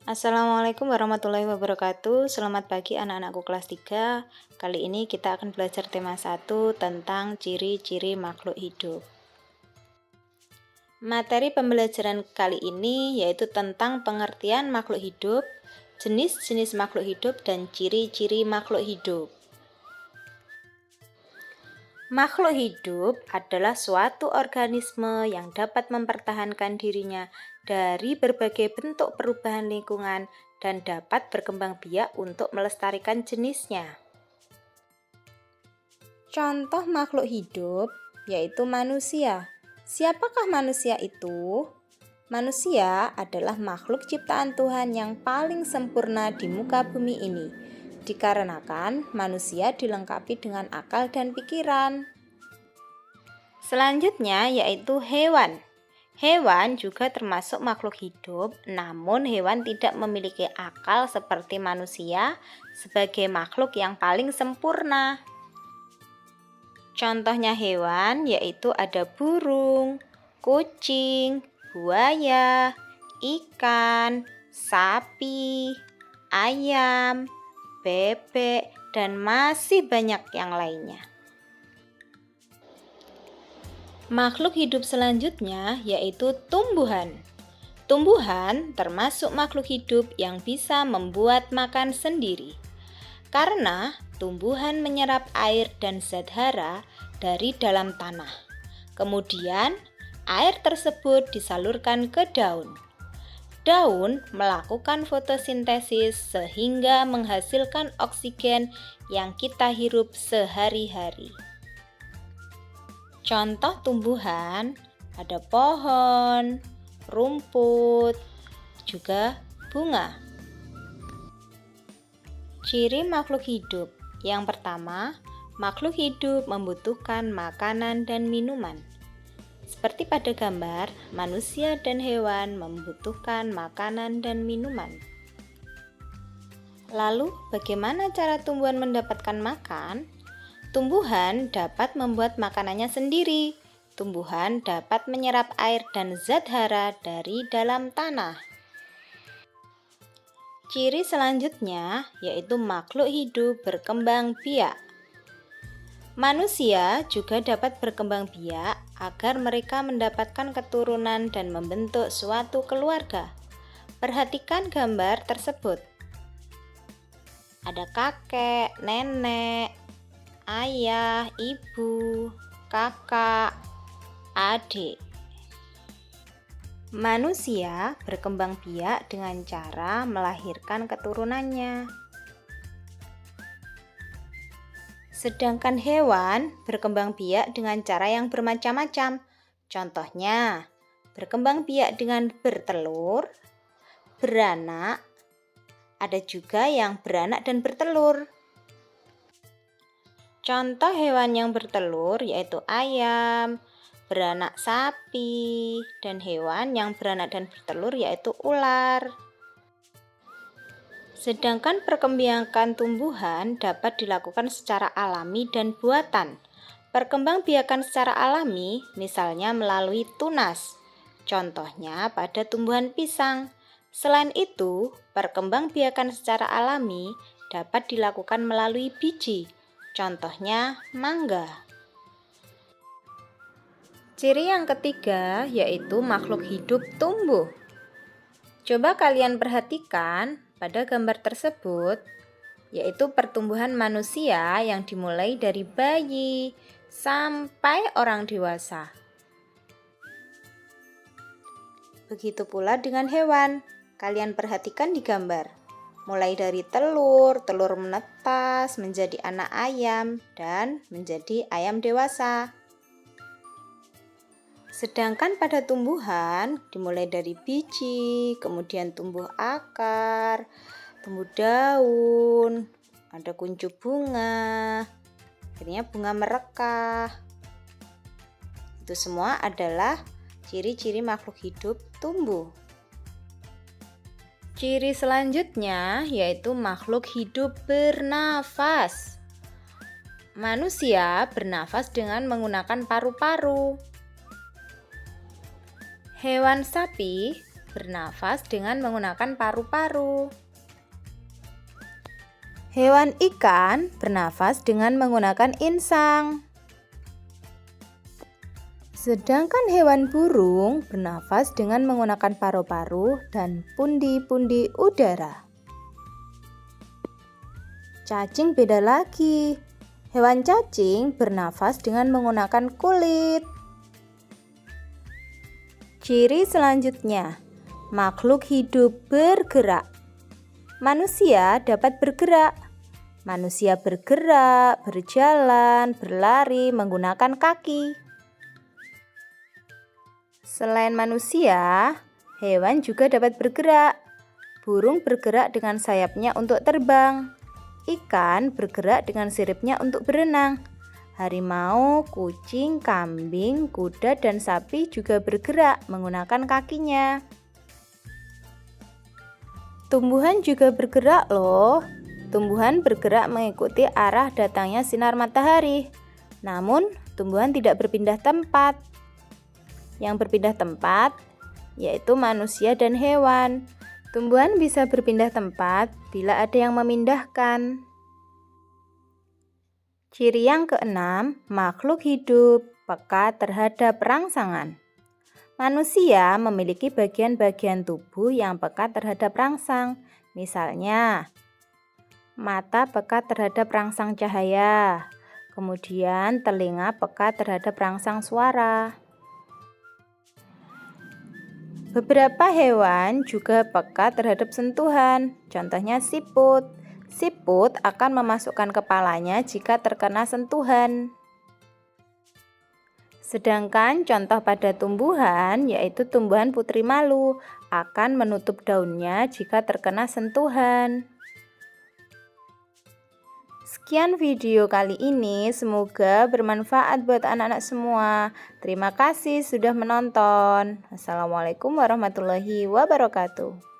Assalamualaikum warahmatullahi wabarakatuh. Selamat pagi anak-anakku kelas 3. Kali ini kita akan belajar tema 1 tentang ciri-ciri makhluk hidup. Materi pembelajaran kali ini yaitu tentang pengertian makhluk hidup, jenis-jenis makhluk hidup, dan ciri-ciri makhluk hidup. Makhluk hidup adalah suatu organisme yang dapat mempertahankan dirinya dari berbagai bentuk perubahan lingkungan dan dapat berkembang biak untuk melestarikan jenisnya. Contoh makhluk hidup yaitu manusia. Siapakah manusia itu? Manusia adalah makhluk ciptaan Tuhan yang paling sempurna di muka bumi ini, dikarenakan manusia dilengkapi dengan akal dan pikiran. Selanjutnya yaitu hewan. Hewan juga termasuk makhluk hidup, namun hewan tidak memiliki akal seperti manusia sebagai makhluk yang paling sempurna. Contohnya hewan yaitu ada burung, kucing, buaya, ikan, sapi, ayam, bebek, dan masih banyak yang lainnya. Makhluk hidup selanjutnya yaitu tumbuhan. Tumbuhan termasuk makhluk hidup yang bisa membuat makan sendiri. Karena tumbuhan menyerap air dan zat hara dari dalam tanah. Kemudian, air tersebut disalurkan ke daun. Daun melakukan fotosintesis sehingga menghasilkan oksigen yang kita hirup sehari-hari. Contoh tumbuhan ada pohon, rumput, juga bunga. Ciri makhluk hidup. Yang pertama, makhluk hidup membutuhkan makanan dan minuman. Seperti pada gambar, manusia dan hewan membutuhkan makanan dan minuman. Lalu, bagaimana cara tumbuhan mendapatkan makan? Tumbuhan dapat membuat makanannya sendiri. Tumbuhan dapat menyerap air dan zat hara dari dalam tanah. Ciri selanjutnya yaitu makhluk hidup berkembang biak. Manusia juga dapat berkembang biak agar mereka mendapatkan keturunan dan membentuk suatu keluarga. Perhatikan gambar tersebut. Ada kakek, nenek, ayah, ibu, kakak, adik. Manusia berkembang biak dengan cara melahirkan keturunannya. Sedangkan hewan berkembang biak dengan cara yang bermacam-macam. Contohnya, berkembang biak dengan bertelur, beranak, ada juga yang beranak dan bertelur. Contoh hewan yang bertelur yaitu ayam, beranak sapi, dan hewan yang beranak dan bertelur yaitu ular. Sedangkan perkembangan tumbuhan dapat dilakukan secara alami dan buatan. Perkembangbiakan secara alami misalnya melalui tunas. Contohnya pada tumbuhan pisang. Selain itu, perkembangbiakan secara alami dapat dilakukan melalui biji. Contohnya mangga. Ciri yang ketiga yaitu makhluk hidup tumbuh. Coba kalian perhatikan pada gambar tersebut, yaitu pertumbuhan manusia yang dimulai dari bayi sampai orang dewasa. Begitu pula dengan hewan. Kalian perhatikan di gambar. Mulai dari telur menetas menjadi anak ayam dan menjadi ayam dewasa. Sedangkan pada tumbuhan dimulai dari biji, kemudian tumbuh akar, tumbuh daun, ada kuncup bunga, akhirnya bunga merekah. Itu semua adalah ciri-ciri makhluk hidup tumbuh. Ciri selanjutnya yaitu makhluk hidup bernafas. Manusia bernafas dengan menggunakan paru-paru. Hewan sapi bernafas dengan menggunakan paru-paru. Hewan ikan bernafas dengan menggunakan insang. Sedangkan hewan burung bernafas dengan menggunakan paru-paru dan pundi-pundi udara. Cacing beda lagi. Hewan cacing bernafas dengan menggunakan kulit. Ciri selanjutnya, makhluk hidup bergerak. Manusia dapat bergerak. Manusia bergerak, berjalan, berlari menggunakan kaki. Selain manusia, hewan juga dapat bergerak. Burung bergerak dengan sayapnya untuk terbang. Ikan bergerak dengan siripnya untuk berenang. Harimau, kucing, kambing, kuda, dan sapi juga bergerak menggunakan kakinya. Tumbuhan juga bergerak loh. Tumbuhan bergerak mengikuti arah datangnya sinar matahari. Namun, tumbuhan tidak berpindah tempat. Yang berpindah tempat yaitu manusia dan hewan. Tumbuhan bisa berpindah tempat bila ada yang memindahkan. Ciri yang keenam, makhluk hidup peka terhadap rangsangan. Manusia memiliki bagian-bagian tubuh yang peka terhadap rangsang. Misalnya, mata peka terhadap rangsang cahaya. Kemudian telinga peka terhadap rangsang suara. Beberapa hewan juga peka terhadap sentuhan, contohnya siput. Siput akan memasukkan kepalanya jika terkena sentuhan. Sedangkan contoh pada tumbuhan, yaitu tumbuhan putri malu, akan menutup daunnya jika terkena sentuhan. Sekian video kali ini, semoga bermanfaat buat anak-anak semua. Terima kasih sudah menonton. Assalamualaikum warahmatullahi wabarakatuh.